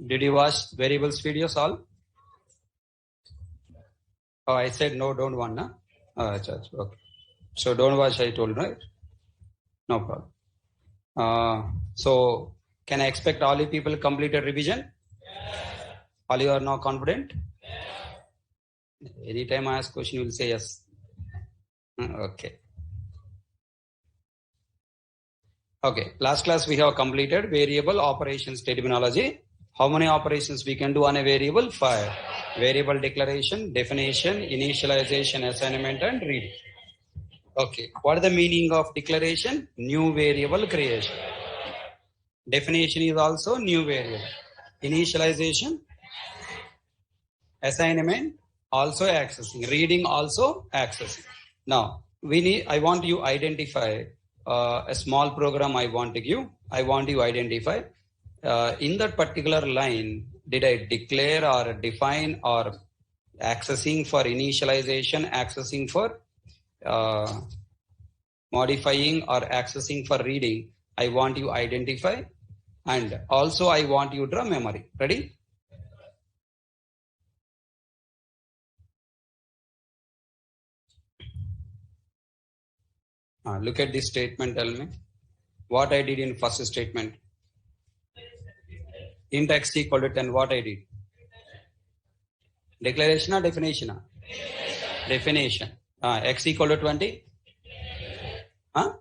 Did you watch variables videos all? Oh, I said no, don't want, na? Oh, okay. So don't watch, I told, right? No problem. So can I expect all you people completed revision? Yes. All you are now confident? Yes. Anytime I ask question, you will say yes. Okay. Okay. Last class we have completed variable operations terminology. How many operations we can do on a variable? 5. Variable declaration, definition, initialization, assignment, and reading. Okay. What is the meaning of declaration? New variable creation. Definition is also new variable. Initialization, assignment, also accessing. Reading, also accessing. Now, I want you identify a small program I want to give. I want you identify in that particular line, did I declare or define or accessing for initialization, accessing for modifying or accessing for reading? I want you identify, and also I want you draw memory. Ready? Look at this statement, tell me. What I did in first statement. Int x equal to 10, what I did? Declaration or definition? Definition. X equal to 20? Huh?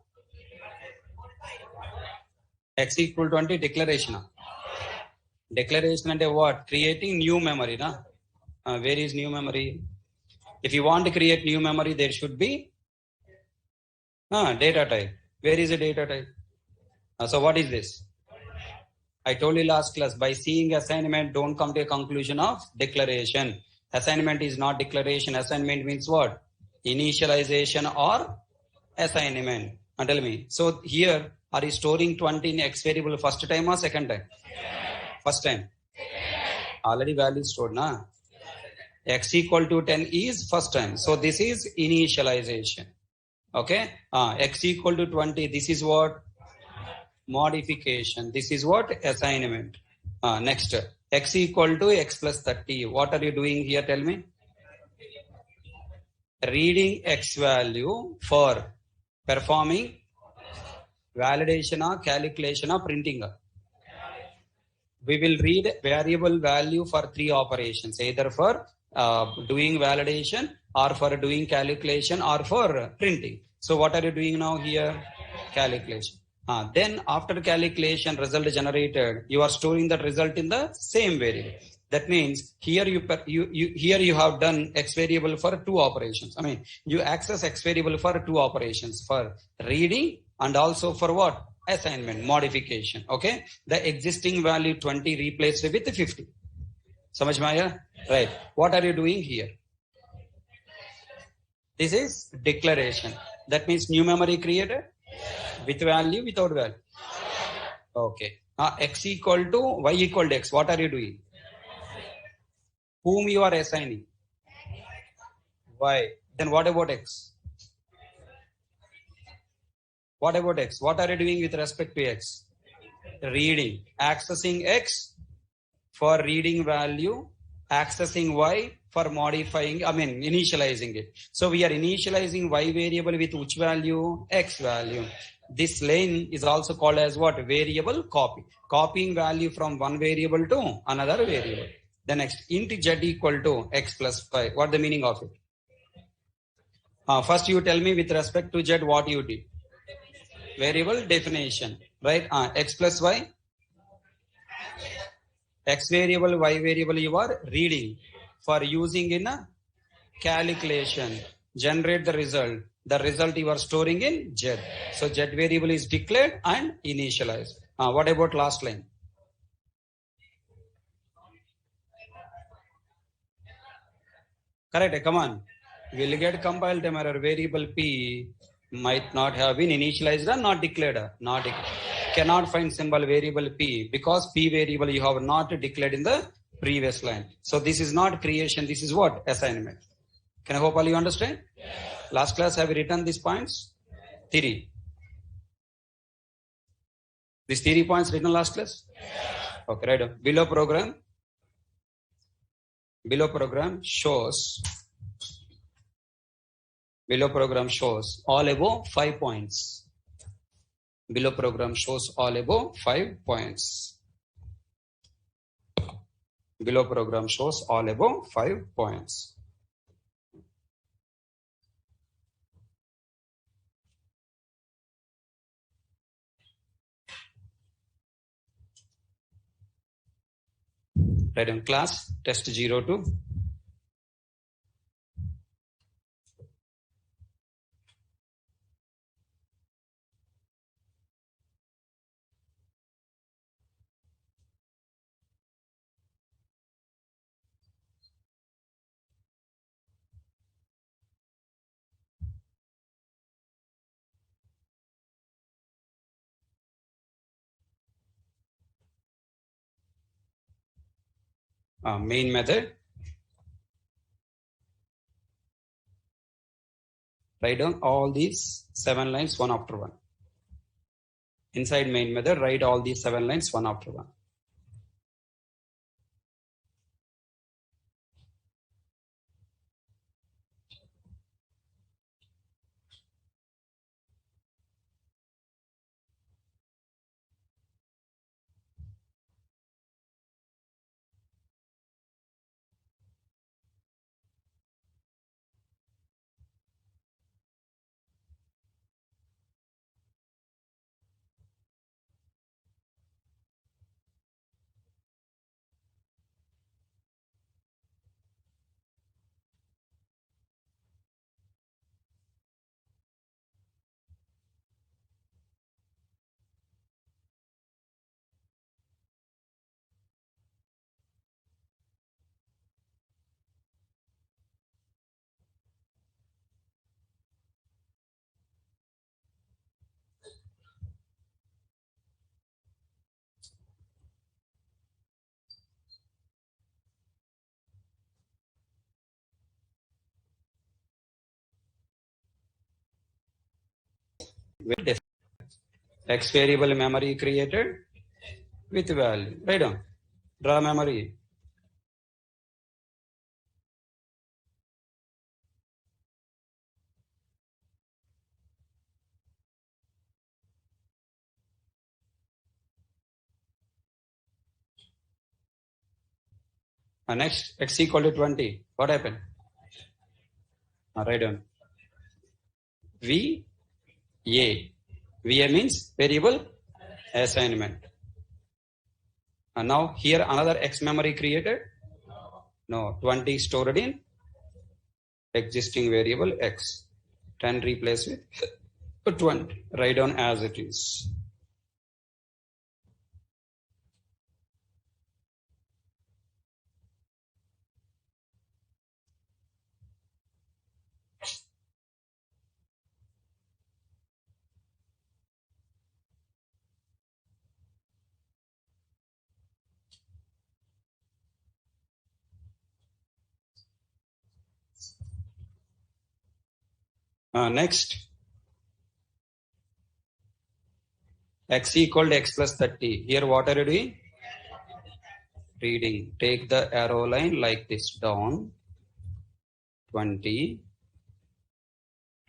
X equal to 20, declaration. Declaration and what? Creating new memory. Na? Where is new memory? If you want to create new memory, there should be data type. Where is the data type? So what is this? I told you last class, by seeing assignment, don't come to a conclusion of declaration. Assignment is not declaration. Assignment means what? Initialization or assignment. Tell me. So here, are you storing 20 in X variable first time or second time? First time. Already value stored, na? X equal to 10 is first time. So this is initialization. Okay. X equal to 20. This is what? Modification. This is what? Assignment. Next. X equal to X plus 30. What are you doing here? Tell me. Reading X value for performing validation or calculation or printing. We will read variable value for 3 operations, either for doing validation or for doing calculation or for printing. So what are you doing now here? Calculation. Then after calculation result generated, you are storing the result in the same variable. That means here you have done X variable for 2 operations. I mean, you access X variable for 2 operations, for reading and also for what? Assignment, modification. Okay. The existing value 20 replaced with 50. Samajh mein aaya? Right. What are you doing here? This is declaration. That means new memory created with value, without value. Okay. X equal to Y equal to X. What are you doing? Whom you are assigning? Y. Then what about X? What about X? What are you doing with respect to X? Reading. Accessing X for reading value. Accessing Y for modifying, initializing it. So we are initializing Y variable with which value? X value. This lane is also called as what? Variable copy. Copying value from one variable to another variable. The next, int z equal to X plus 5. What the meaning of it? First you tell me with respect to z what you did. Variable definition, right? X plus Y. X variable, Y variable you are reading for using in a calculation. Generate the result. The result you are storing in Z. So Z variable is declared and initialized. What about last line? Correct. Come on. We'll get compiled time error. Variable P might not have been initialized or not declared. Not declared. Cannot find symbol variable P because P variable you have not declared in the previous line. So this is not creation. This is what? Assignment. Can I hope all you understand? Yes. Last class have you written these points? Yes. 3. These 3 points written last class? Yes. Okay, right. Below program shows all above 5 points. Below program shows all above 5 points. Below program shows all above 5 points. Right in class, test 02. Main method. Write down all these 7 lines one after one. Inside main method, write all these 7 lines one after one. With X variable memory created with value. Write down. Draw memory. Next, X equal to 20. What happened? Write down. VA. VA means variable assignment. And now here another X memory created. No, 20 stored in existing variable X. 10 replaced with 20. Write down as it is. Next, X equal to X plus 30. Here what are you doing? Reading. Take the arrow line like this down. 20.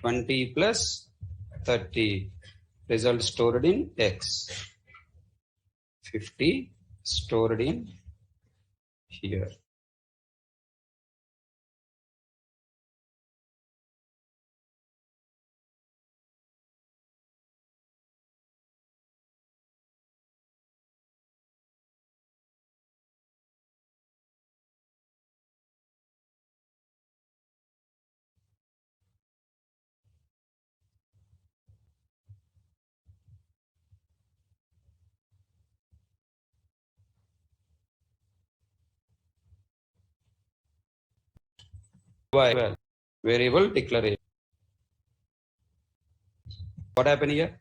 20 plus 30. Result stored in X. 50 stored in here. Well, variable declaration. What happened here?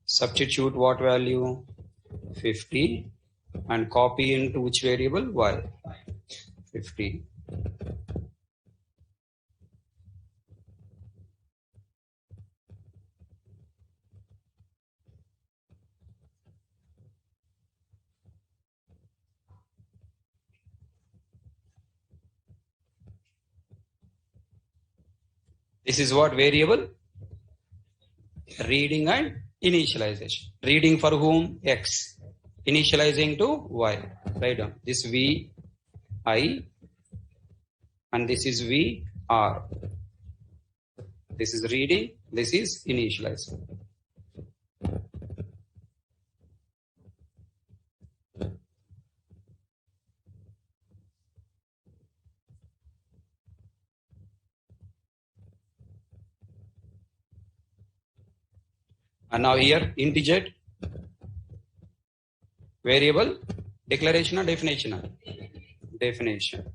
Substitute what value? 50 and copy into which variable? Y. 50. This is what variable? Reading and initialization. Reading for whom? X. Initializing to Y. Write down. This V, I, and this is V, R. This is reading, this is initializing. And now here, integer, variable, declaration or definition? Definition.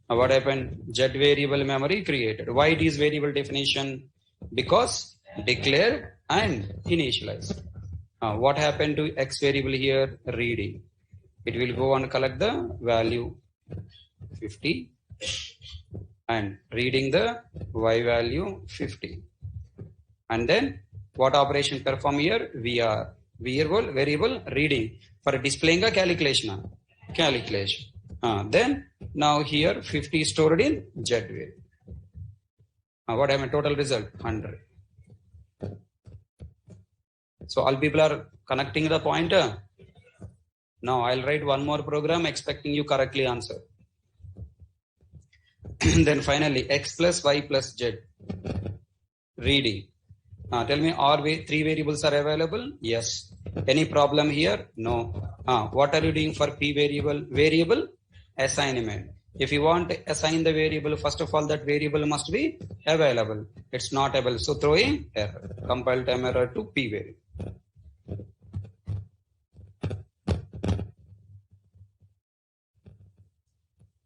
Now what happened? Z variable memory created. Why it is variable definition? Because declare and initialize. What happened to X variable here? Reading. It will go and collect the value 50 and reading the Y value 50. And then what operation perform here? Variable reading for displaying a calculation. Calculation. Then now here 50 is stored in Z variable. What happened? Total result 100. So all people are connecting the pointer. Now I'll write one more program expecting you correctly answer. Then finally X plus Y plus Z. Reading. Tell me, are three variables are available? Yes. Any problem here? No. What are you doing for P variable? Variable assignment. If you want to assign the variable, first of all, that variable must be available. It's not available. So throw in error. Compile time error to P variable.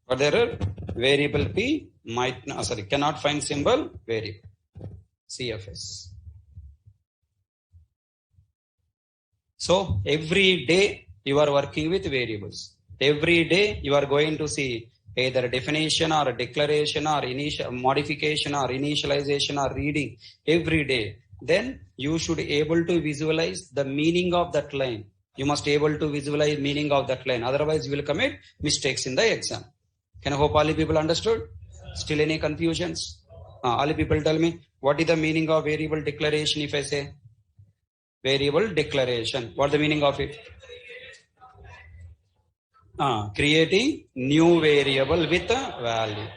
What error? Variable P cannot find symbol variable. CFS. So every day you are working with variables. Every day you are going to see either a definition or a declaration or initial modification or initialization or reading every day. Then you should be able to visualize the meaning of that line. You must be able to visualize meaning of that line. Otherwise you will commit mistakes in the exam. Can I hope all the people understood? Still any confusions? All the people tell me, what is the meaning of variable declaration if I say? Variable declaration. What is the meaning of it? Creating new variable with a value.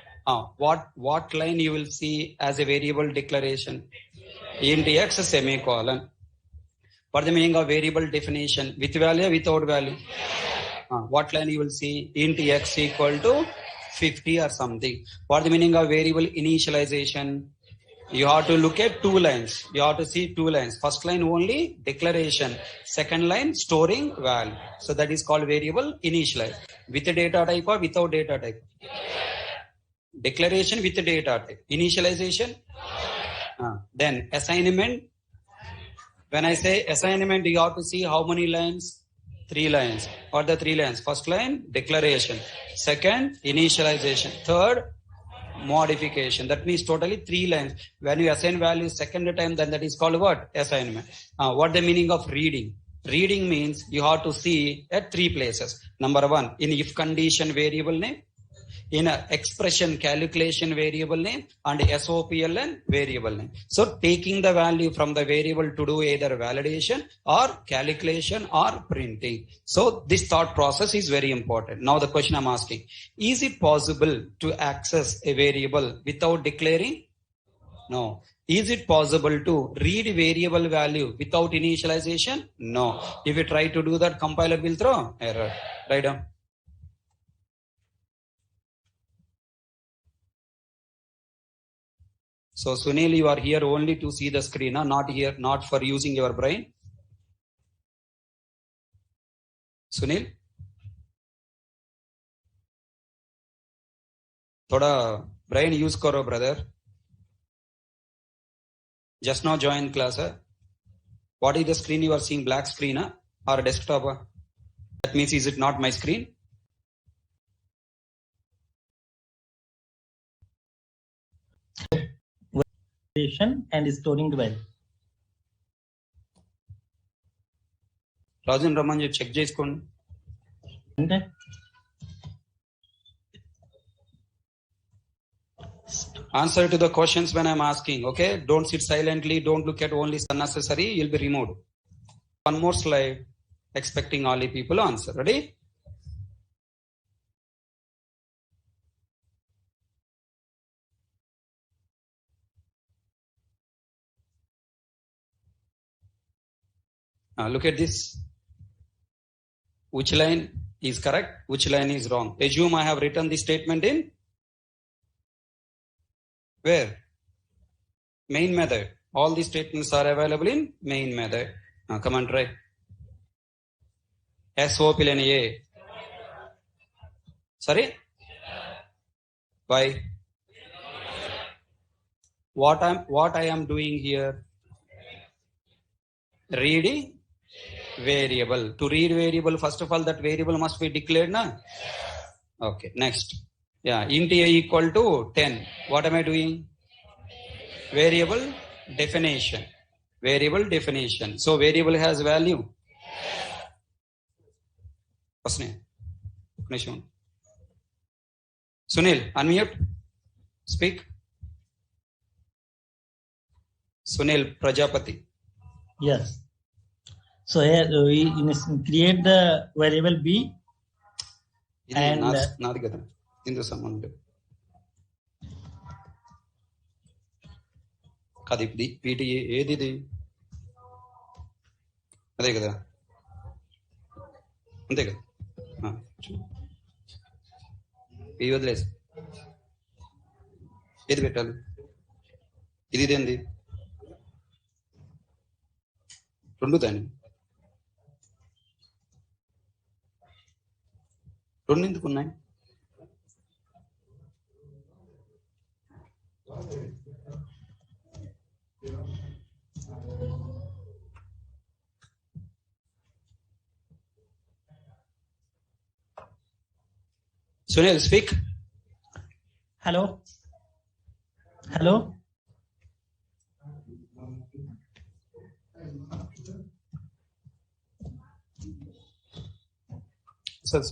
What line you will see as a variable declaration? Int x semicolon. What is the meaning of variable definition? With value or without value? What line you will see? Int x equal to 50 or something. What is the meaning of variable initialization? You have to look at two lines. You have to see two lines. First line only declaration. Second line storing value. So that is called variable initialize. With a data type or without data type? Declaration with a data type. Initialization. Then assignment. When I say assignment, you have to see how many lines? 3 lines. What are the 3 lines? First line declaration. Second initialization. Third modification. That means totally 3 lines. When you assign values second time, then that is called what? Assignment. What the meaning of reading? Reading means you have to see at 3 places. Number 1, in if condition variable name, in a expression calculation variable name, and SOPLN variable name. So taking the value from the variable to do either validation or calculation or printing. So this thought process is very important. Now the question I'm asking, is it possible to access a variable without declaring? No. Is it possible to read variable value without initialization? No. If you try to do that, compiler will throw error. Write down. So Sunil, you are here only to see the screen, not here, not for using your brain. Sunil? Thoda brain use karo, brother. Just now join class. What is the screen you are seeing? Black screen or desktop? That means is it not my screen? And storing the value. Rajan Raman, you check చేసుకోండి. అంటే Answer to the questions when I'm asking, okay? Don't sit silently. Don't look at only unnecessary. You'll be removed. One more slide. Expecting all the people to answer. Ready? Now look at this. Which line is correct? Which line is wrong? Assume I have written the statement in where? Main method. All the statements are available in main method. Now come on, try. SOP lane A. Sorry? Why? What I am doing here? Reading variable. To read variable, first of all, that variable must be declared, na? Okay, next. Yeah, int A equal to 10. What am I doing? Variable definition. Variable definition. So variable has value. What's name? Sunil, unmute. Speak. Sunil Prajapati. Yes. So here we create the variable B and నాది కదా ఇందుకు సంబంధం కాదు ఇప్పుడు వీటి ఏది ఇది అదే కదా అంతే కదా ఈ వదిలేసి ఏది పెట్టాలి ఇది ఇదేంది రెండు దాన్ని రెండు ఎందుకు ఉన్నాయి Sunil, speak. Hello. Hello. Sir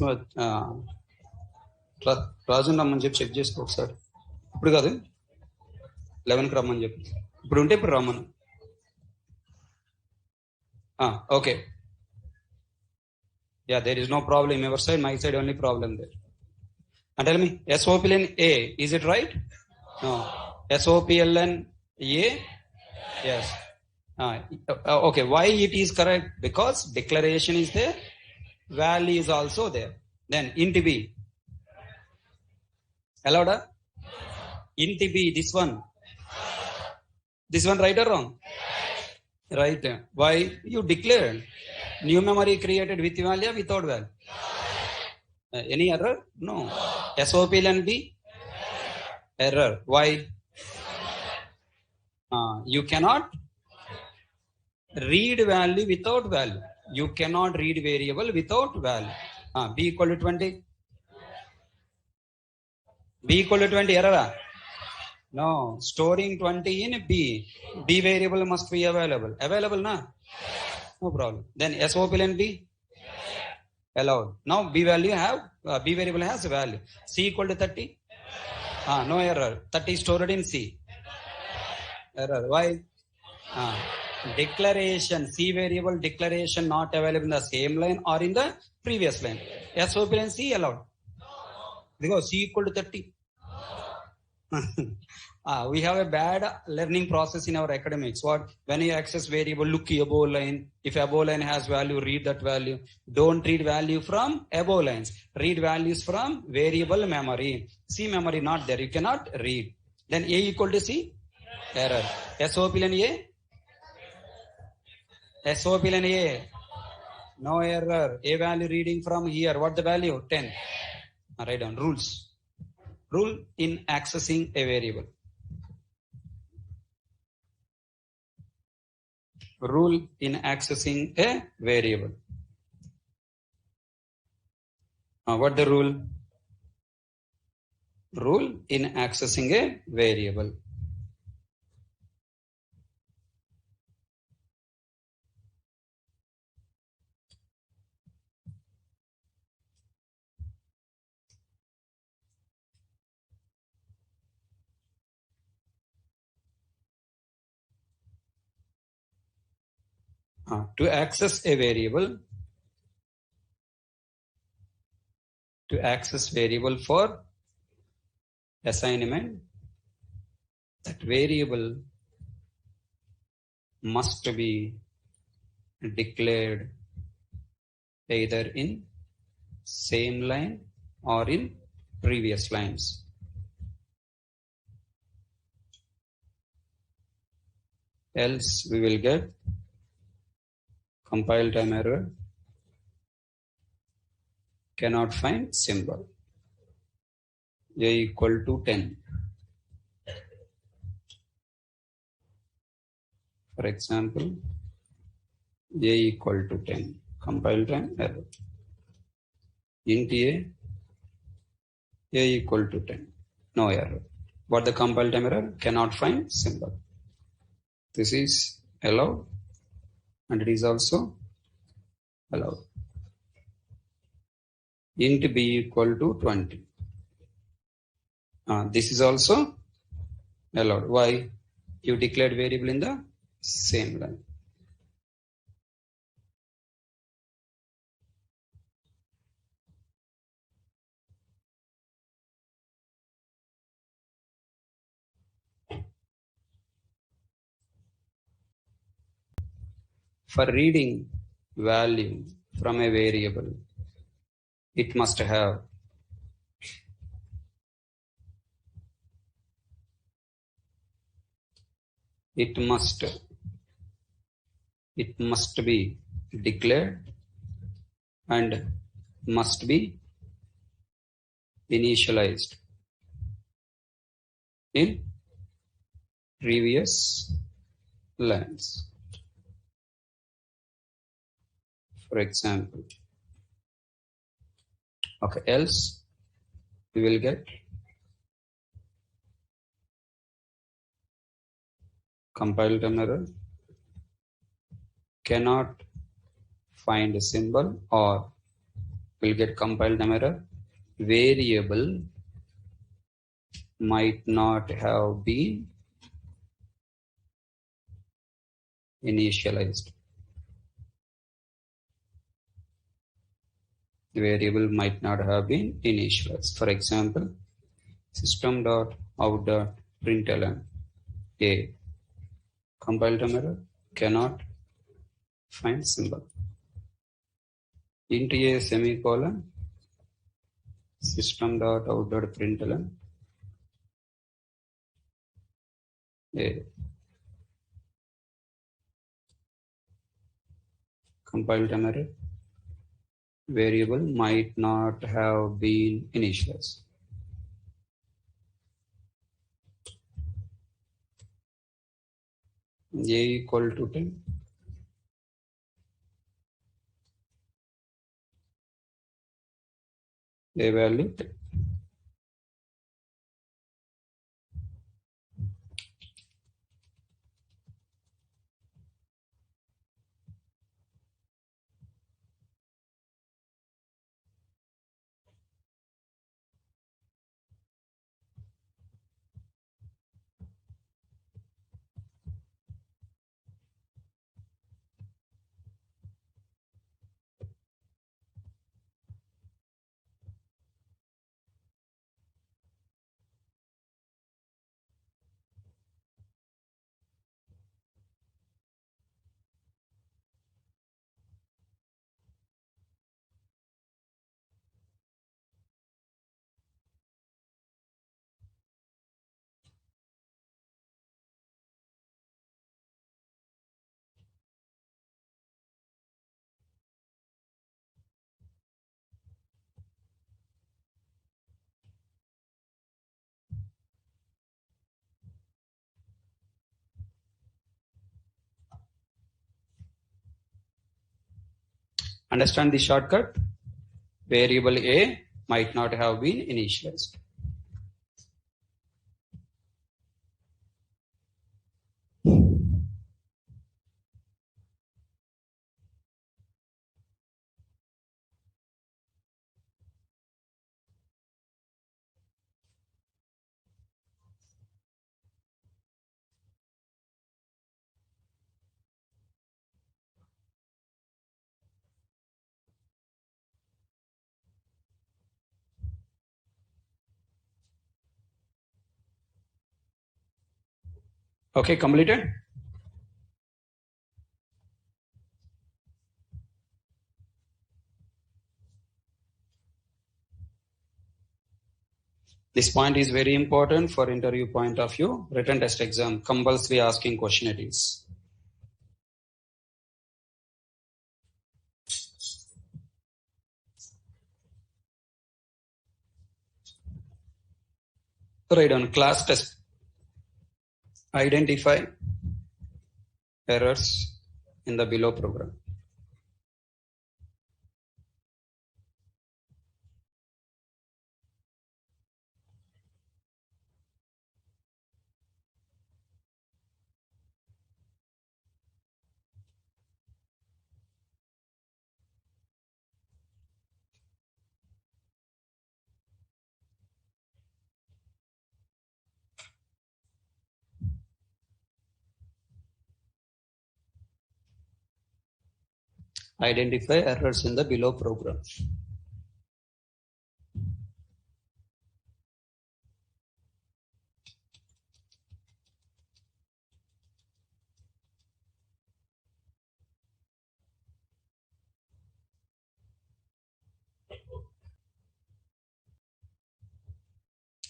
Raju రమ్మని చెప్పి చెక్ చేసుకో ఒకసారి ఇప్పుడు కాదు 11కి రమ్మని చెప్పి ఇప్పుడు ఉంటే ఇప్పుడు రమ్మను okay yeah there is no problem your side my side only problem there and tell me SOPLN A, is it right? No. SOPLN A? Yes. Okay, why it is correct? Because declaration is there, value is also there. Then int B. Allowed? Int B, this one. This one right or wrong? Right. Why? You declared. New memory created with value, without value. Any error? No. SOPLN B? Error. Why? You cannot read value without value. You cannot read variable without value. B equal to 20. B equal to 20. Error? No. Storing 20 in B. B variable must be available. Available, na? No problem. Then SOPLN B? Allowed. Now B value have B variable has a value. C equal to 30. No error. 30 stored in C. Error. Why? Declaration. C variable declaration not available in the same line or in the previous line. SOP and C allowed. Because C equal to 30. We have a bad learning process in our academics. What? When you access variable, look above line. If above line has value, read that value. Don't read value from above lines. Read values from variable memory. C memory not there. You cannot read. Then A equal to C? Error. SOPLN A? SOPLN A? No error. A value reading from here. What the value? 10. Write down rules. Rule in accessing a variable. Rule in accessing a variable. What the rule? Rule in accessing a variable. To access a variable, for assignment, that variable must be declared either in same line or in previous lines. Else we will get compile time error, cannot find symbol. A equal to 10. For example, A equal to 10. Compile time error. Int A equal to 10. No error. What the compile time error? Cannot find symbol. This is allowed and it is also allowed. Int B equal to 20. This is also allowed. Why? You declared variable in the same line. For reading value from a variable, it must have it must be declared and must be initialized in previous lines. For example, okay, else we will get compile time error, cannot find a symbol, or we'll get compile time error, variable might not have been initialized. The variable might not have been initialized. For example, system.out.println A. Compile time error, cannot find symbol. Int A semicolon, system.out.println A. Compile time error, variable might not have been initialized. A equal to 10. A value 10. Understand the shortcut? Variable A might not have been initialized. Okay, completed? This point is very important for interview point of view. Written test exam, compulsory asking question it is. Write on class test. Identify errors in the below program. Identify errors in the below program.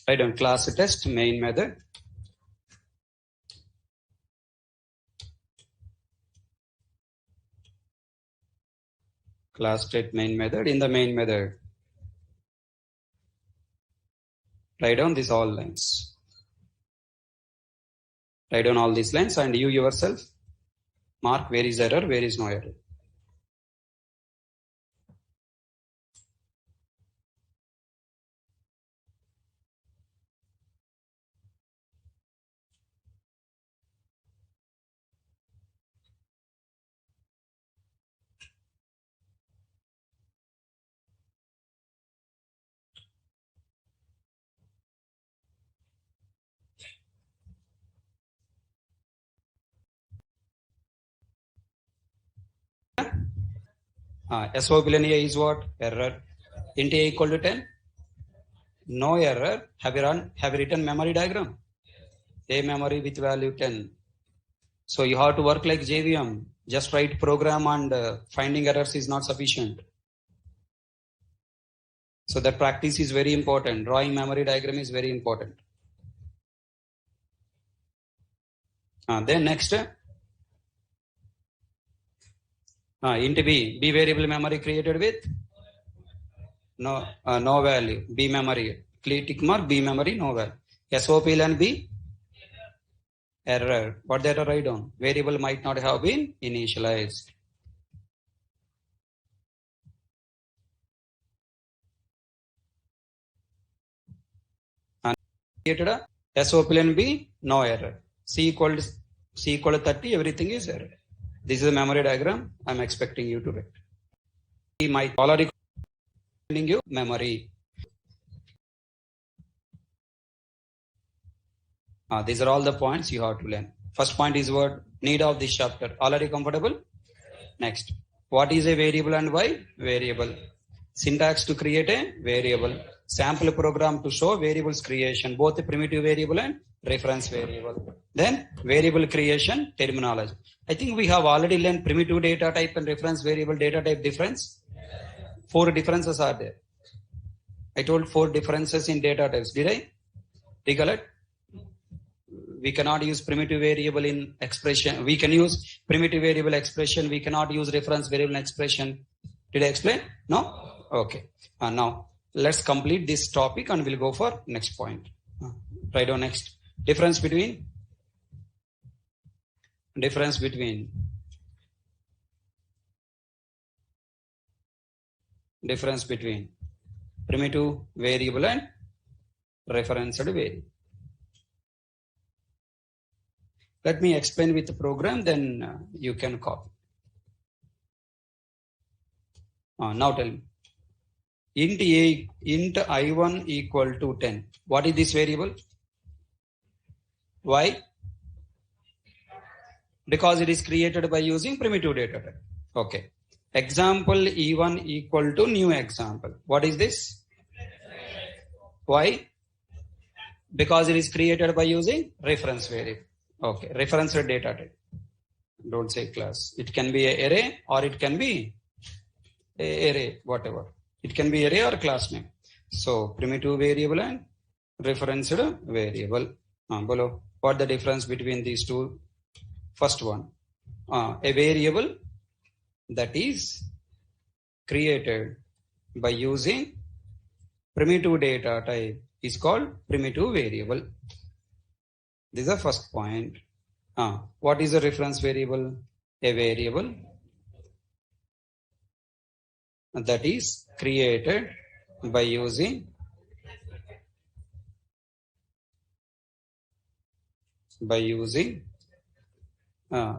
Write on class test main method. Class test main method. In the main method, write down these all lines. Write down all these lines and you yourself mark where is error, where is no error. SO billion A is what? Error. Int A equal to 10. No error. Have you written memory diagram? A memory with value 10. So you have to work like JVM. Just write program and finding errors is not sufficient. So that practice is very important. Drawing memory diagram is very important. Then next, int B variable memory created with no value. B memory, tick mark, B memory, no value. SOP and B, error. What that write down? Variable might not have been initialized. And created a SOP and B, no error. C equal to 30, everything is error. This is a memory diagram. I'm expecting you to write. We might already sending you memory. These are all the points you have to learn. First point is what? Need of this chapter. Already comfortable? Next. What is a variable and why? Variable. Syntax to create a variable. Sample program to show variables creation, both a primitive variable and reference variable. Then variable creation terminology. I think we have already learned primitive data type and reference variable data type difference. 4 differences are there. I told 4 differences in data types. Did I? Recollect? We cannot use primitive variable in expression. We can use primitive variable expression. We cannot use reference variable expression. Did I explain? No? Okay. Now let's complete this topic and we'll go for next point. Right on next. Difference between primitive variable and referenced variable. Let me explain with the program, then you can copy. Now tell me. Int I1 equal to 10. What is this variable? Why? Because it is created by using primitive data type. Okay. Example E1 equal to new example. What is this? Why? Because it is created by using reference variable. Okay, reference data type. Don't say class. It can be an array or it can be a array, whatever. It can be array or class name. So primitive variable and referenced variable. Below, what the difference between these two? First one, a variable that is created by using primitive data type is called primitive variable. This is the first point. What is a reference variable? A variable that is created by using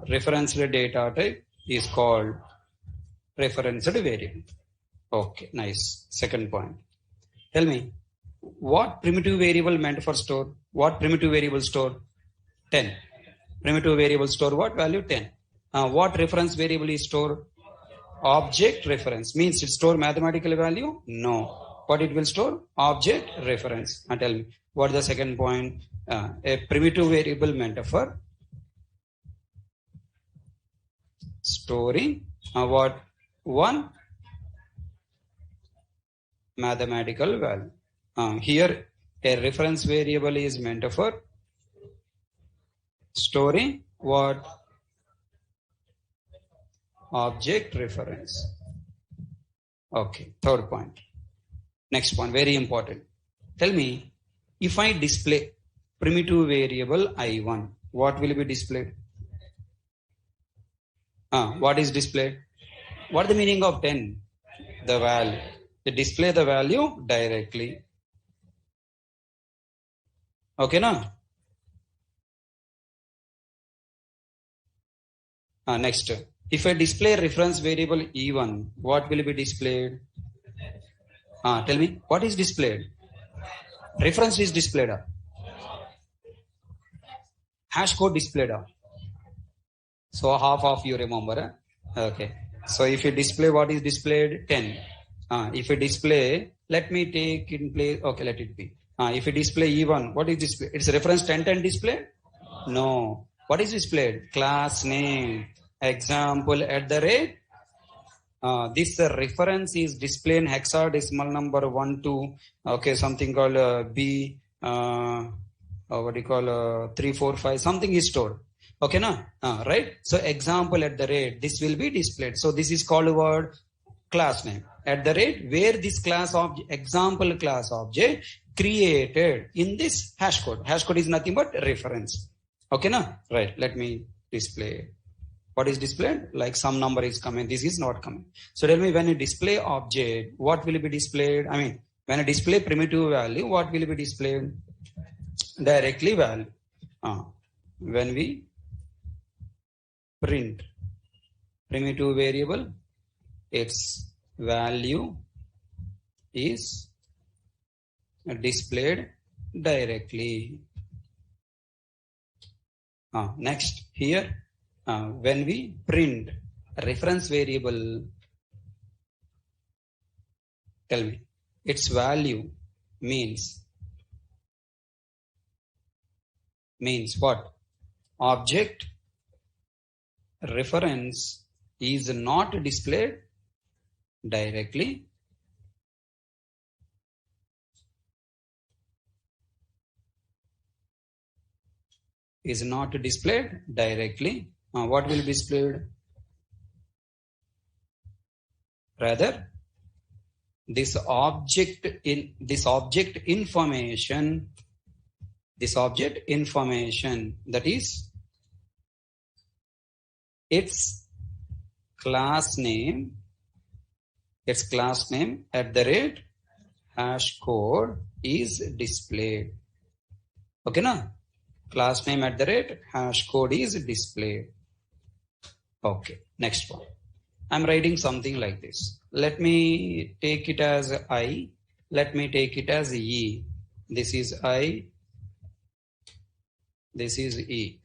referenced data type is called referenced variable. Okay, nice. Second point. Tell me, what primitive variable meant for store? What primitive variable store? 10. Primitive variable store what value? 10. What reference variable is store? Object reference. Means it store mathematical value? No. What it will store? Object reference. Tell me, what is the second point? A primitive variable meant for storing what? One mathematical value. Here a reference variable is meant for storing what? Object reference. Okay, third point. Next one, very important. Tell me, if I display primitive variable I1, what will be displayed? What is displayed? What is the meaning of 10? The value. They display the value directly. Okay, now? Next, if I display reference variable E1, what will be displayed? Tell me, what is displayed? Reference is displayed. Hash code displayed. So half of you remember. Okay. So if you display, what is displayed? 10. If you display, let me take in place. Okay, let it be. If you display E1, what is displayed? It's reference 1010 displayed? No. What is displayed? Class name. Example at the rate. This reference is displayed in hexadecimal number 1, 2. Okay, something called B. What do you call 3, 4, 5? Something is stored. Okay, na? Right? So example at the rate. This will be displayed. So this is called word class name. At the rate where this class object, example class object created in this hash code. Hash code is nothing but reference. Okay, na? Right. Let me display. What is displayed? Like some number is coming. This is not coming. So tell me, when you display object, what will be displayed? I mean, when I display primitive value, what will be displayed? Directly value. When we print primitive variable, its value is displayed directly. Next, here, when we print reference variable, tell me, its value means what? Object reference is not displayed directly. Is not displayed directly. What will be displayed? Rather, this object information, that is its class name at the rate hash code is displayed. Okay, na? Class name at the rate hash code is displayed. Okay, next one. I'm writing something like this. Let me take it as I. Let me take it as E. This is I. This is E.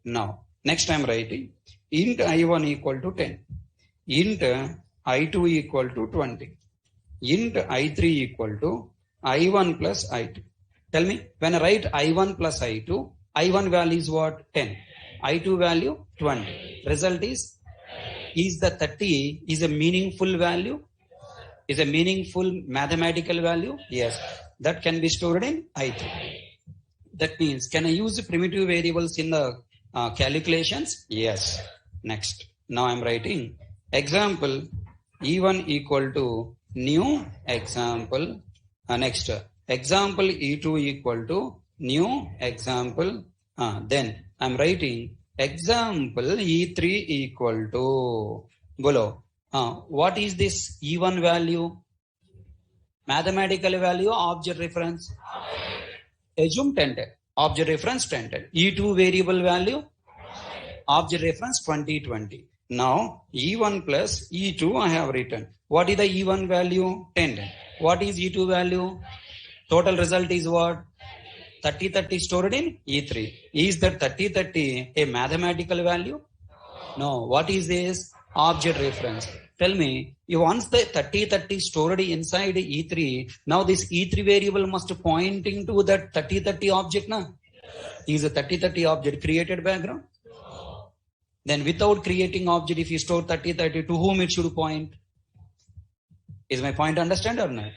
Now, next I'm writing int I1 equal to 10. Int I2 equal to 20. Int I3 equal to I1 plus I2. Tell me, when I write I1 plus I2, I1 value is what? 10. I2 value 20. Result is the 30 is a meaningful value? Is a meaningful mathematical value? Yes. That can be stored in I3. That means, can I use primitive variables in the calculations? Yes. Next. Now I'm writing example E1 equal to new example. Next. Example E2 equal to new example. Then I'm writing example E3 equal to below. What is this E1 value? Mathematical value, object reference. Assume 10. Object reference 10. E2 variable value, object reference 2020. Now E1 plus E2 I have written. What is the E1 value? 10. What is E2 value? Total result is what? 30 stored in E3. Is that 30 a mathematical value? No. What is this? Object reference. Tell me, if once the 30 stored inside E3, now this E3 variable must pointing to that 30 object, na? Is a 30 object created background? Then without creating object, if you store 30, to whom it should point? Is my point understand or not?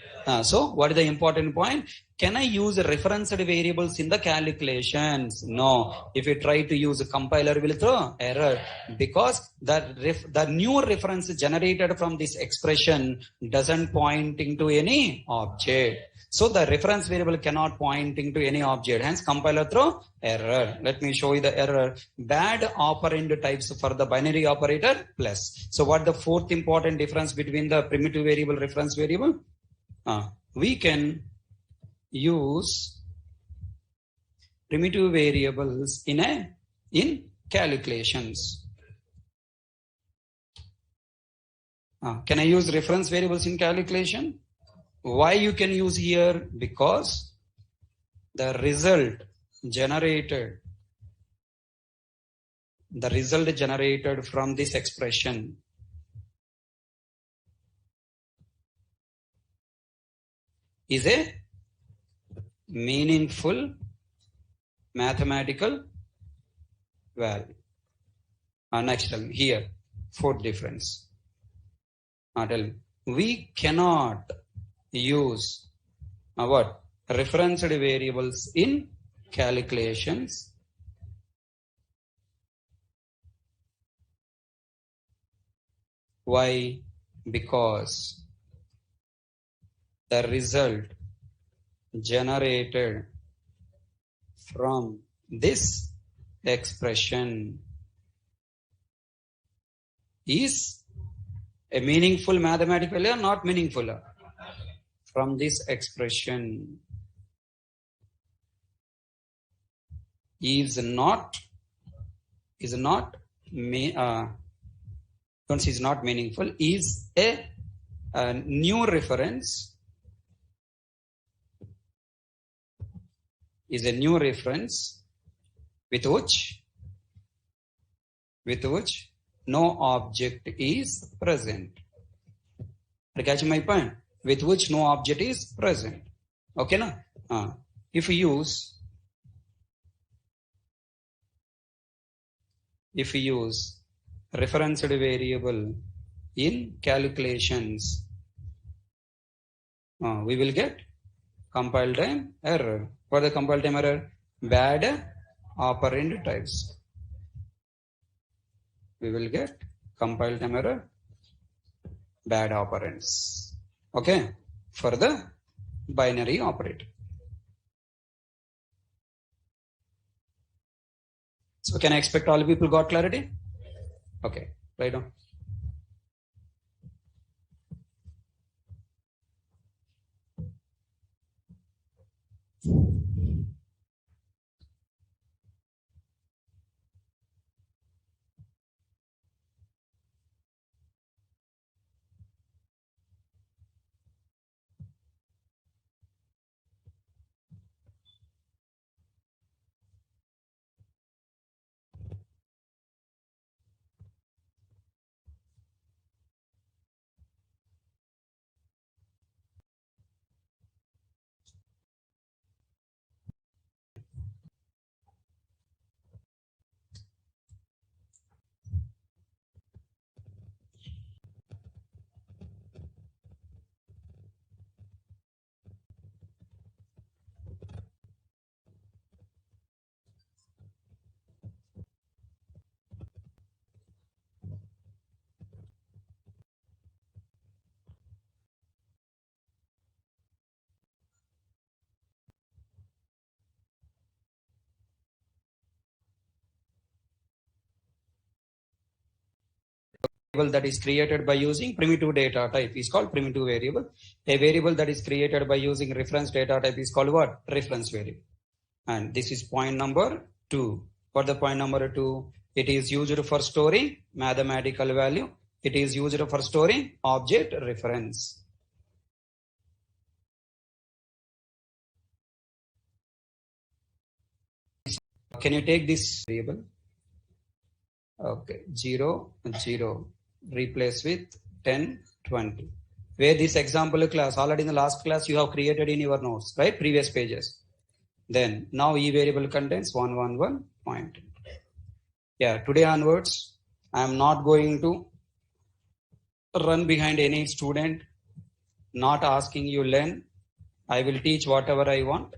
So what is the important point? Can I use referenced variables in the calculations? No. If you try to use a compiler, will throw error, because the new reference generated from this expression doesn't point into any object. So the reference variable cannot point into any object. Hence compiler throw error. Let me show you the error. Bad operand types for the binary operator plus. So what the fourth important difference between the primitive variable, reference variable? We can use primitive variables in calculations. Can I use reference variables in calculation? Why you can use here? Because the result generated from this expression is a meaningful mathematical value. Next one here, fourth difference. We cannot use what? Referenced variables in calculations. Why? Because the result generated from this expression is a meaningful mathematical or not meaningful? From this expression is not meaningful, is a new reference, with which no object is present. Are you catching my point? With which no object is present. Okay, na? If we use referenced variable in calculations, we will get compile time error. What is the compile time error? Bad operand types. We will get compile time error, bad operands. Okay, for the binary operator. So can I expect all people got clarity? Okay, right on. that is created by using primitive data type is called primitive variable. A variable that is created by using reference data type is called what? Reference variable. And this is point number 2. For the point number 2, it is used for storing mathematical value. It is used for storing object reference. Can you take this variable? Okay, 0, 0, replace with 10, 20. Where this example class, already in the last class you have created in your notes, right? Previous pages. Then now E variable contains 111 point. Yeah, today onwards, I am not going to run behind any student, not asking you learn. I will teach whatever I want.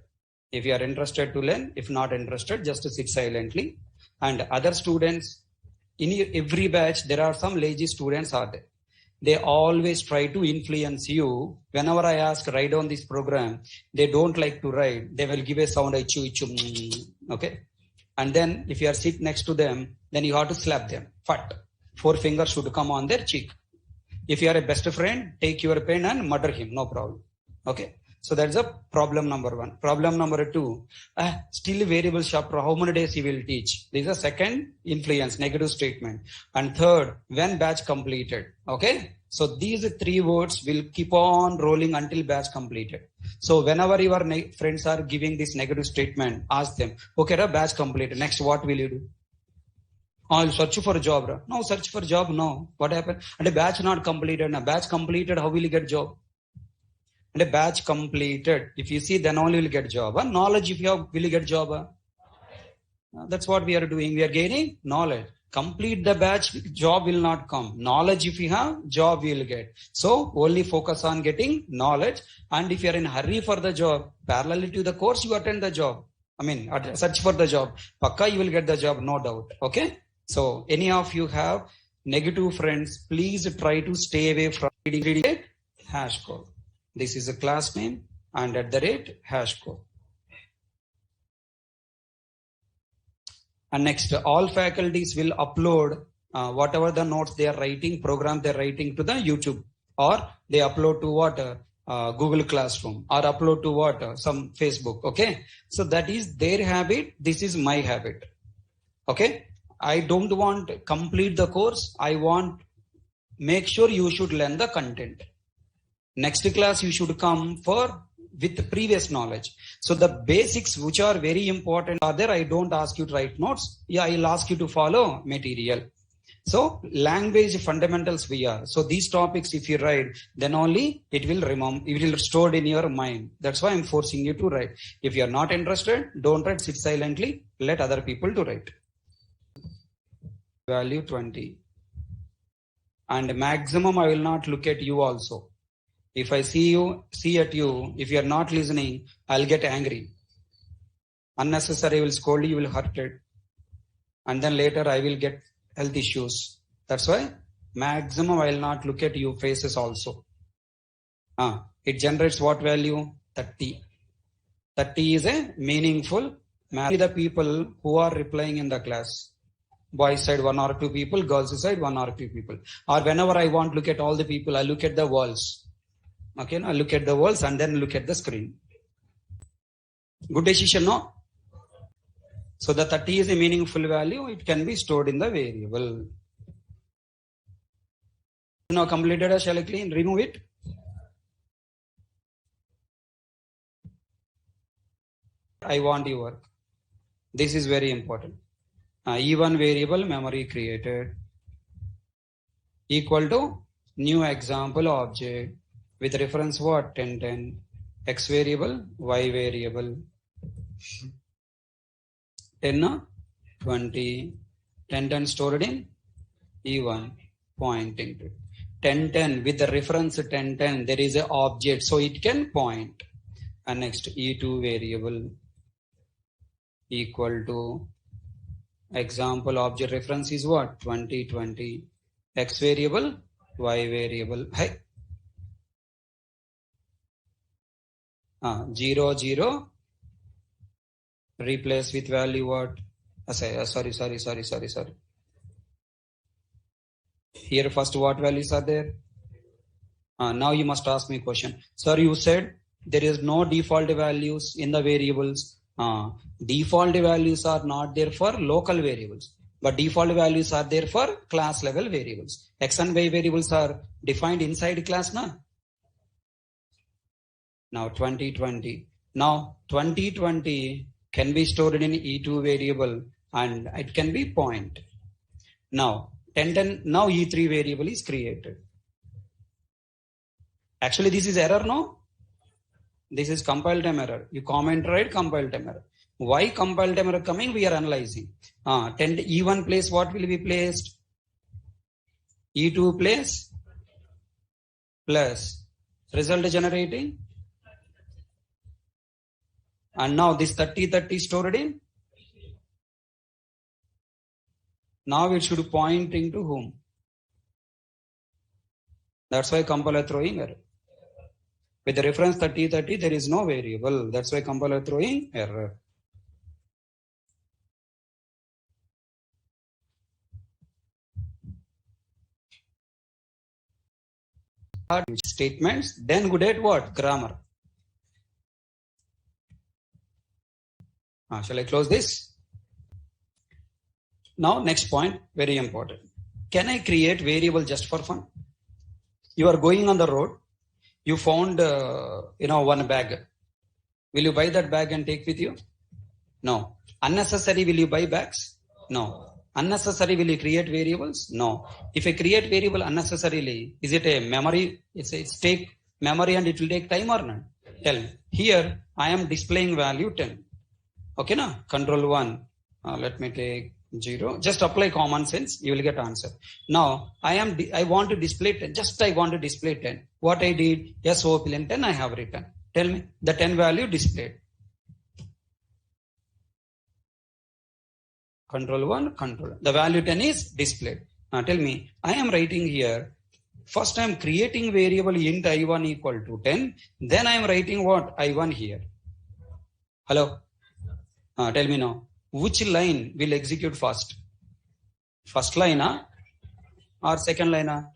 If you are interested to learn, if not interested, just sit silently. And other students, in every batch, there are some lazy students are there. They always try to influence you. Whenever I ask, write down this program, they don't like to write. They will give a sound, okay? And then if you are sit next to them, then you have to slap them. Fat. 4 fingers should come on their cheek. If you are a best friend, take your pen and murder him, no problem. Okay? So that's a problem number 1. Problem number 2, still variable chapter, how many days he will teach? This is a second influence, negative statement. And third, when batch completed. Okay? So these 3 words will keep on rolling until batch completed. So whenever your friends are giving this negative statement, ask them, okay, batch completed. Next, what will you do? I'll search for a job. No, search for a job. No. What happened? And a batch not completed. A batch completed, how will you get job? And a batch completed, if you see, then only will get job. Knowledge, if you have, will you get job? That's what we are doing. We are gaining knowledge. Complete the batch, job will not come. Knowledge, if you have, job will get. So only focus on getting knowledge. And if you are in a hurry for the job, parallel to the course, you attend the job. Search for the job. Pakka, you will get the job, no doubt. Okay. So any of you have negative friends, please try to stay away from reading hash code. This is a class name and @ #. And next, all faculties will upload whatever the notes they are writing, program they are writing to the YouTube, or they upload to what? Google Classroom, or upload to what? Some Facebook. Okay. So that is their habit. This is my habit. Okay. I don't want to complete the course. I want make sure you should learn the content. Next class, you should come with previous knowledge. So the basics which are very important are there. I don't ask you to write notes. Yeah, I'll ask you to follow material. So language fundamentals we are. So these topics, if you write, then only it will remember, it will stored in your mind. That's why I'm forcing you to write. If you are not interested, don't write, sit silently, let other people to write. Value 20. And maximum, I will not look at you also. If I see at you, if you are not listening, I'll get angry. Unnecessary, I will scold you, will hurt it. And then later I will get health issues. That's why maximum I will not look at you faces also. It generates what value? 30. 30 is a meaningful math. The people who are replying in the class. Boys side 1 or 2 people, girls side 1 or 2 people. Or whenever I want to look at all the people, I look at the walls. Okay, now look at the walls and then look at the screen. Good decision, no? So the 30 is a meaningful value. It can be stored in the variable. Now completed, shall I clean? Remove it. I want your work. This is very important. E1 variable memory created equal to new example object. With reference what? 10, 10. X variable, Y variable. 10, 20. 10, 10 stored in E1, pointing to 10, 10. With the reference 10, 10, there is an object, so it can point. And next, E2 variable equal to example object reference is what? 20, 20. X variable, Y variable. Hey. 0, 0, replace with value what? Sorry. Here first what values are there? Now you must ask me a question. Sir, you said there is no default values in the variables. Default values are not there for local variables, but default values are there for class level variables. X and Y variables are defined inside class now. Now 2020. Now 2020 can be stored in E2 variable and it can be point. Now 1010, now E3 variable is created. Actually, this is error, no? This is compile time error. You comment right, compile time error. Why compile time error coming? We are analyzing. E1 place, what will be placed? E2 place plus result generating. And now this 30 stored in. Now it should point into whom? That's why compiler throwing error. With the reference 30, there is no variable. That's why compiler throwing error. Statements, then good at what? Grammar. Shall I close this? Now, next point, very important. Can I create variable just for fun? You are going on the road. You found, one bag. Will you buy that bag and take with you? No. Unnecessary, will you buy bags? No. Unnecessary, will you create variables? No. If I create variable unnecessarily, is it a memory? It's take memory and it will take time or not? Tell me. Here, I am displaying value 10. Okay, na? Control 1. Let me take 0. Just apply common sense. You will get answer. Now, I want to display 10. Just I want to display 10. What I did? Yes, open 10 I have written. Tell me. The 10 value displayed. Control 1, control. The value 10 is displayed. Now tell me. I am writing here. First I am creating variable int I1 equal to 10. Then I am writing what? I1 here. Hello? Tell me now. Which line will execute first? First line or second line?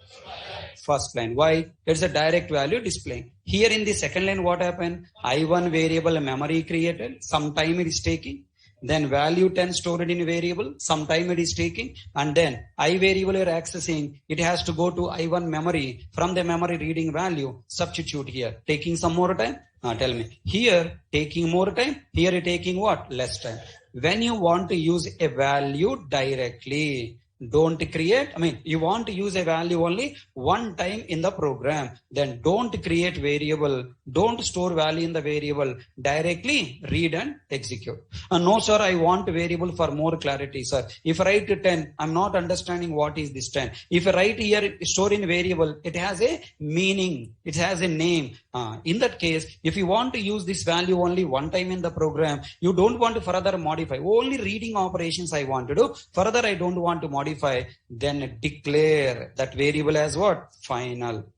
First line. Why? It's a direct value displaying. Here in the second line what happened? I1 variable memory created. Some time it is taking. Then value 10 stored in variable. Some time it is taking. And then I variable you are accessing. It has to go to I1 memory. From the memory reading value. Substitute here. Taking some more time. Tell me. Here taking more time. Here taking what? Less time. When you want to use a value directly, don't create, you want to use a value only one time in the program, then don't create variable, don't store value in the variable, directly read and execute. No sir, I want variable for more clarity, sir. If I write 10, I'm not understanding what is this 10. If I write here store in variable, it has a meaning, it has a name. In that case, if you want to use this value only one time in the program, you don't want to further modify, only reading operations I want to do, further I don't want to modify, then declare that variable as what? Final.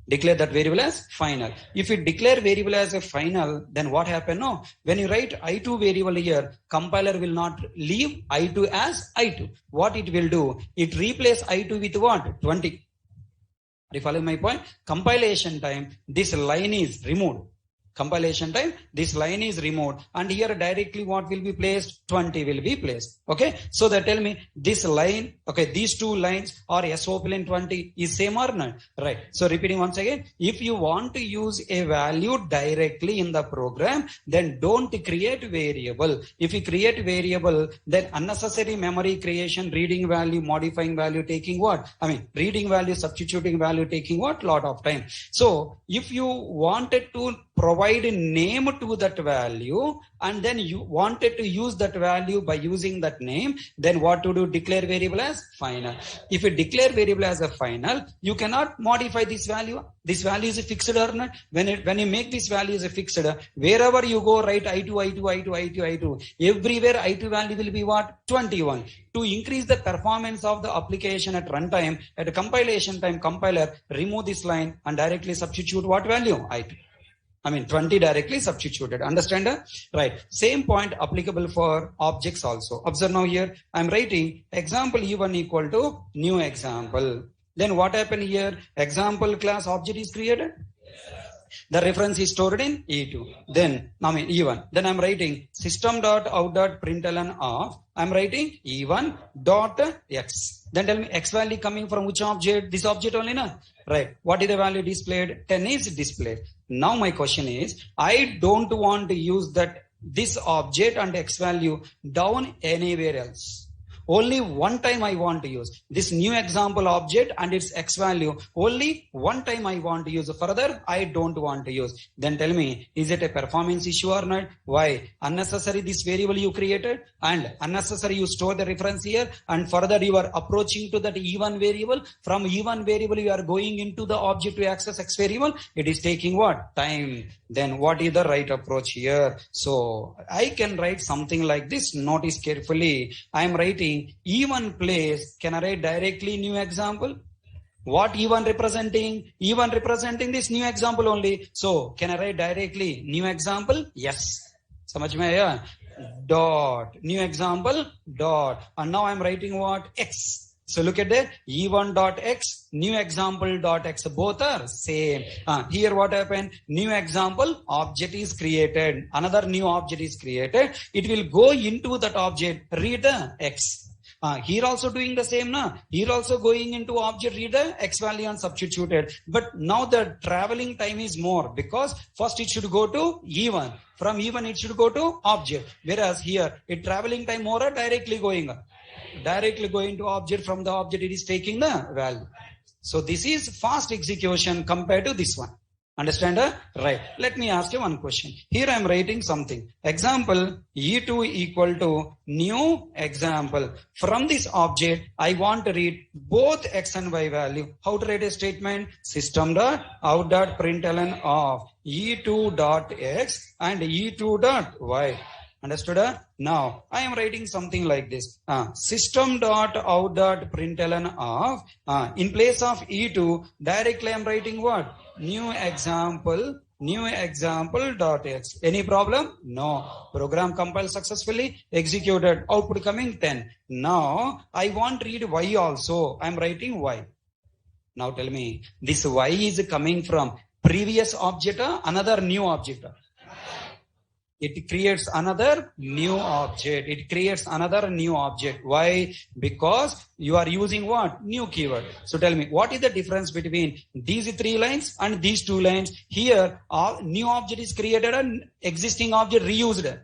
Declare that variable as final. If you declare variable as a final, then what happen? No, when you write I2 variable here, compiler will not leave I2 as I2. What it will do? It replace I2 with what? 20. Are you following my point? Compilation time, this line is removed. Compilation time, this line is removed, and here directly what will be placed? 20 will be placed. Okay, so that tell me this line, okay, these two lines are SOP line 20 is same or not? Right. So repeating once again, if you want to use a value directly in the program, then don't create variable. If you create variable, then unnecessary memory creation, reading value, modifying value, taking what? Reading value, substituting value, taking what? Lot of time. So if you wanted to provide a name to that value and then you wanted to use that value by using that name, then what to do? Declare variable as final. If you declare variable as a final, you cannot modify this value. This value is a fixed or not. When you make this value as a fixed, wherever you go, write I2, everywhere I2 value will be what? 21. To increase the performance of the application at runtime, at compilation time, compiler remove this line and directly substitute what value? I2. 20 directly substituted. Understand that? Right. Same point applicable for objects also. Observe now here. I'm writing example E1 equal to new example. Then what happened here? Example class object is created. The reference is stored in E2. Then, E1. Then I'm writing system.out.println of, I'm writing E1.x. Then tell me x value coming from which object? This object only, na? Right. What is the value displayed? 10 is displayed. Now my question is, I don't want to use this object and x value down anywhere else. Only one time I want to use this new example object and its x value. Only one time I want to use. Further, I don't want to use. Then tell me, is it a performance issue or not? Why? Unnecessary this variable you created and unnecessary you store the reference here, and further you are approaching to that E1 variable. From E1 variable you are going into the object to access x variable. It is taking what? Time. Then what is the right approach here? So I can write something like this. Notice carefully. I am writing E1 place. Can I write directly new example? What E1 representing? E1 representing this new example only. So can I write directly new example? Yes. Samajh mein aaya? Dot new example dot, and now I'm writing what? X. So look at that, E1.x, new example.x, both are same. Here what happened? New example object is created. Another new object is created. It will go into that object, read the x. Here also doing the same, na? Here also going into object, read the x value and substituted. But now the traveling time is more because first it should go to E1. From E1 it should go to object. Whereas here, it traveling time more or directly going up. Directly going to object, from the object it is taking the value. So this is fast execution compared to this one. Understand? Right. Let me ask you one question. Here I am writing something. Example E2 equal to new example. From this object, I want to read both x and y value. How to write a statement? System.out.println of E2.x and E2.y. Understood? Now, I am writing something like this. System.out.println of, in place of E2, directly I am writing what? New example dot x. Any problem? No. Program compiled successfully, executed, output coming 10. Now, I want to read y also. I am writing y. Now tell me, this y is coming from previous object or another new object? It creates another new object. It creates another new object. Why? Because you are using what? New keyword. So tell me, what is the difference between these 3 lines and these 2 lines? Here, new object is created and existing object reused.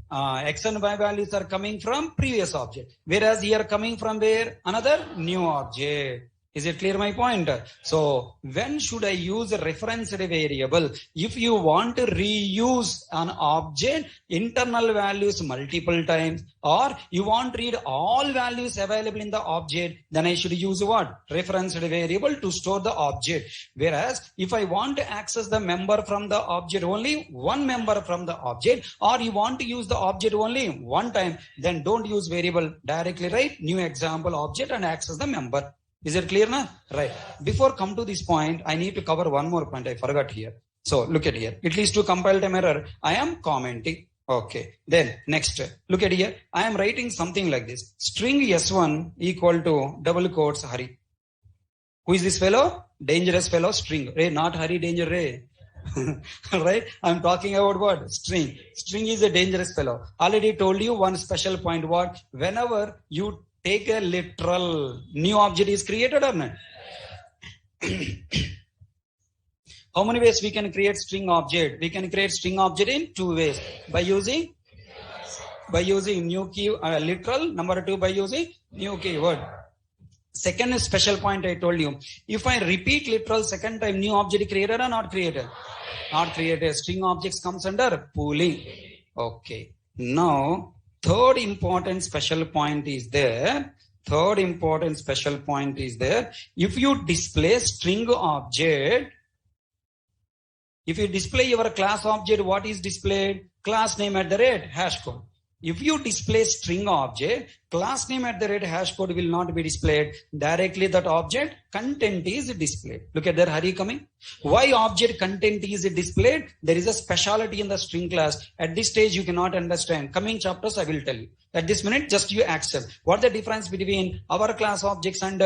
X and Y values are coming from previous object. Whereas here coming from where? Another new object. Is it clear my point? So when should I use a referenced variable? If you want to reuse an object, internal values multiple times, or you want to read all values available in the object, then I should use what? Referenced variable to store the object. Whereas if I want to access the member from the object, only one member from the object, or you want to use the object only one time, then don't use variable. Directly write new example object and access the member. Is it clear now? Right. Before come to this point, I need to cover one more point I forgot here. So look at here. It leads to compile time error. I am commenting. Okay. Then next, look at here. I am writing something like this. String S1 equal to double quotes Hari. Who is this fellow? Dangerous fellow string. Ray, not Hari, danger Ray. Right? I'm talking about what? String. String is a dangerous fellow. Already told you one special point. What? Whenever you take a literal, new object is created or not? How many ways we can create string object? We can create string object in 2 ways. By using new key, literal. Number 2, by using new keyword. Second special point I told you. If I repeat literal second time, new object created or not created? Not created. String objects comes under pooling. Okay. Now, third important special point is there. If you display string object, if you display your class object, what is displayed? Class name @ hash code. If you display string object, class name @ hash code will not be displayed. Directly that object content is displayed. Look at there, Hari coming. Why object content is displayed? There is a speciality in the string class. At this stage, you cannot understand. Coming chapters, I will tell you. At this minute, just you accept. What the difference between our class objects and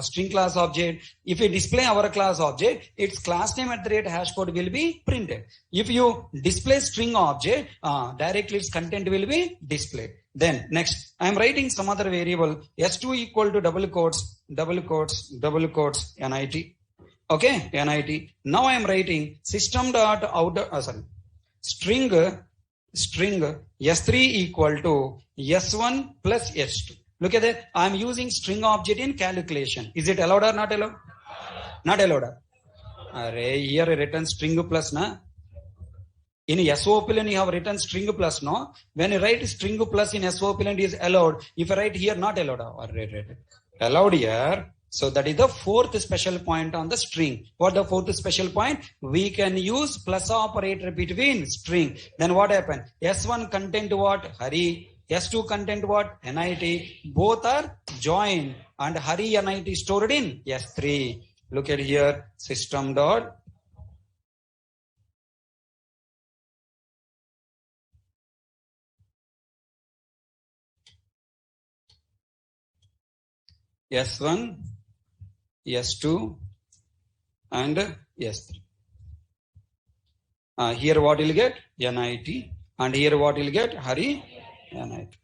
string class object? If you display our class object, its class name at the rate hash code will be printed. If you display string object, directly its content will be displayed. Then next, I am writing some other variable s2 equal to double quotes, nit. Okay, nit. Now I am writing system dot out, string s3 equal to s1 plus s2. Look at that. I am using string object in calculation. Is it allowed or not allowed? Not allowed. Here written string plus na. In SOPLN you have written string plus, no? When you write string plus in SOPLN it is allowed. If I write here, not allowed. Allowed here. So that is the fourth special point on the string. What the fourth special point? We can use plus operator between string. Then what happened? S1 content what? Hari. S2 content what? NIT. Both are joined and Hari NIT stored in S3. Look at here. System dot. S1, S2 and S3. Here what will get? NIT. And here what will get? Hari, NIT.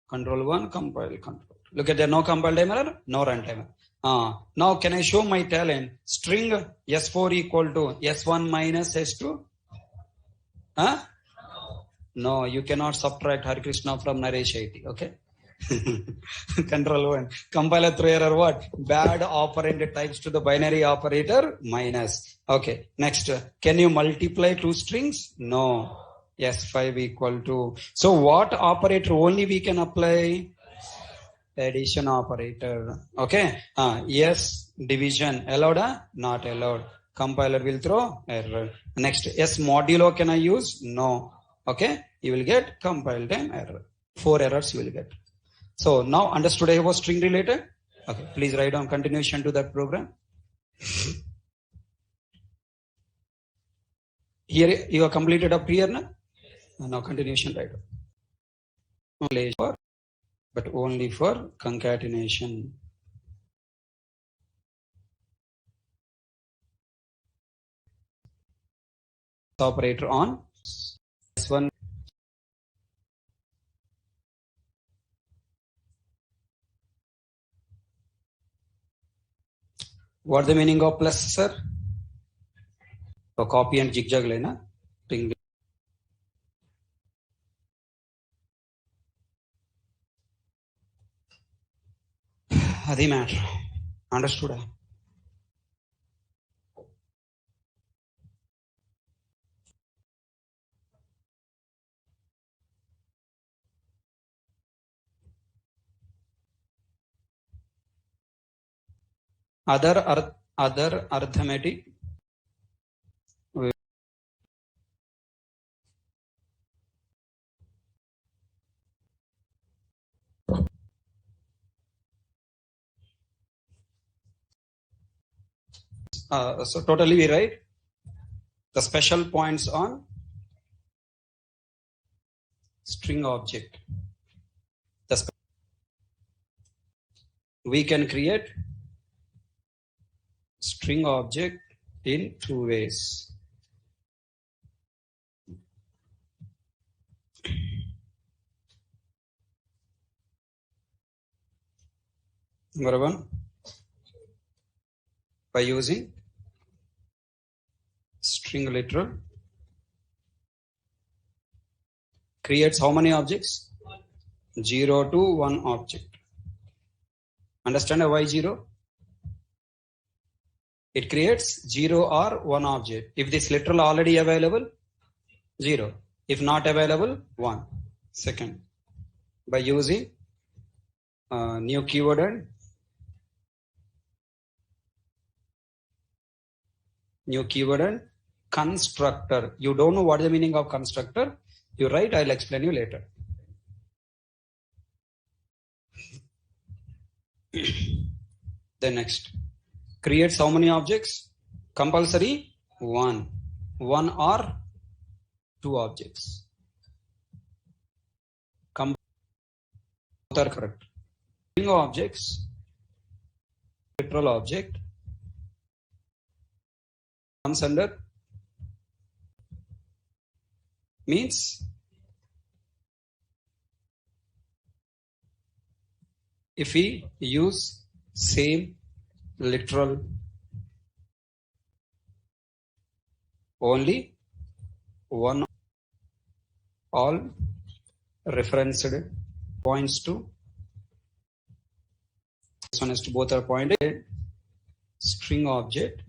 Control 1, compile, control. Look at there, no compile time error, no runtime error. Now can I show my talent? String S4 equal to S1 minus S2? No, you cannot subtract Hari Krishna from Naresh 80, okay? Control 1. Compiler throw error what? Bad operand types to the binary operator minus. Okay. Next. Can you multiply two strings? No. S5 equal to. So what operator only we can apply? Addition operator. Okay. Yes. Division. Allowed? Not allowed. Compiler will throw error. Next. S modulo can I use? No. Okay. You will get compile time error. 4 errors you will get. So now understood I was string related? Okay, please write down continuation to that program. Here you have completed up here now? Now continuation write down. But only for concatenation. Operator on S1. What the meaning of plus, sir? So copy and zigzag line. Adi matter. Understood? Other arithmetic. So totally we write the special points on string object. We can create string object in 2 ways. Number 1, by using string literal. Creates how many objects? 0 to 1 object. Understand why 0? It creates 0 or 1 object. If this literal already available, 0. If not available, 1. Second, by using new keyword and constructor. You don't know what is the meaning of constructor? You write, I'll explain you later. Then next, creates how many objects? Compulsory 1 or 2 objects. Both are correct. String objects, literal object comes under means if we use same literal only one, all referenced points to, this one is to both are pointed, string object,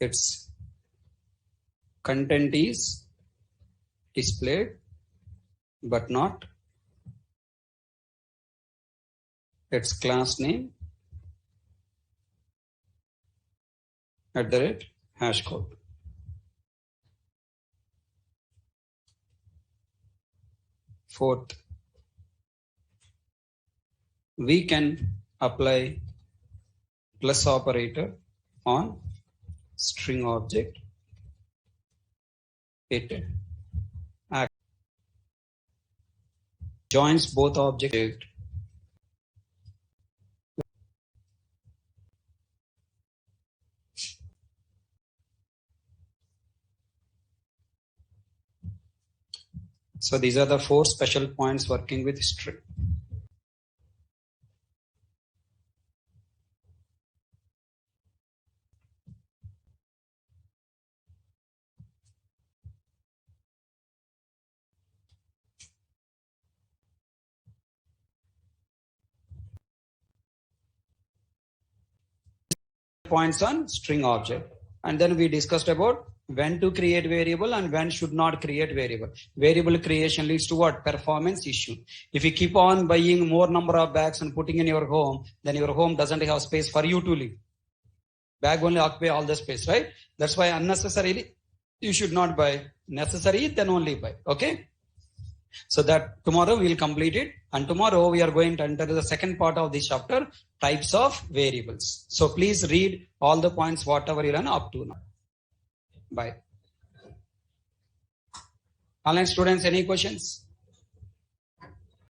its content is displayed but not its class name @ #. Fourth, we can apply plus operator on string object. It joins both objects. So these are the 4 special points working with string. Points on string object, and then we discussed about when to create variable and when should not create variable. Variable creation leads to what? Performance issue. If you keep on buying more number of bags and putting in your home, then your home doesn't have space for you to live. Bag only occupy all the space, right? That's why unnecessarily you should not buy. Necessary, then only buy. Okay? So that tomorrow we will complete it, and tomorrow we are going to enter the second part of this chapter, types of variables. So please read all the points whatever you learn up to now. Bye. Online students, any questions?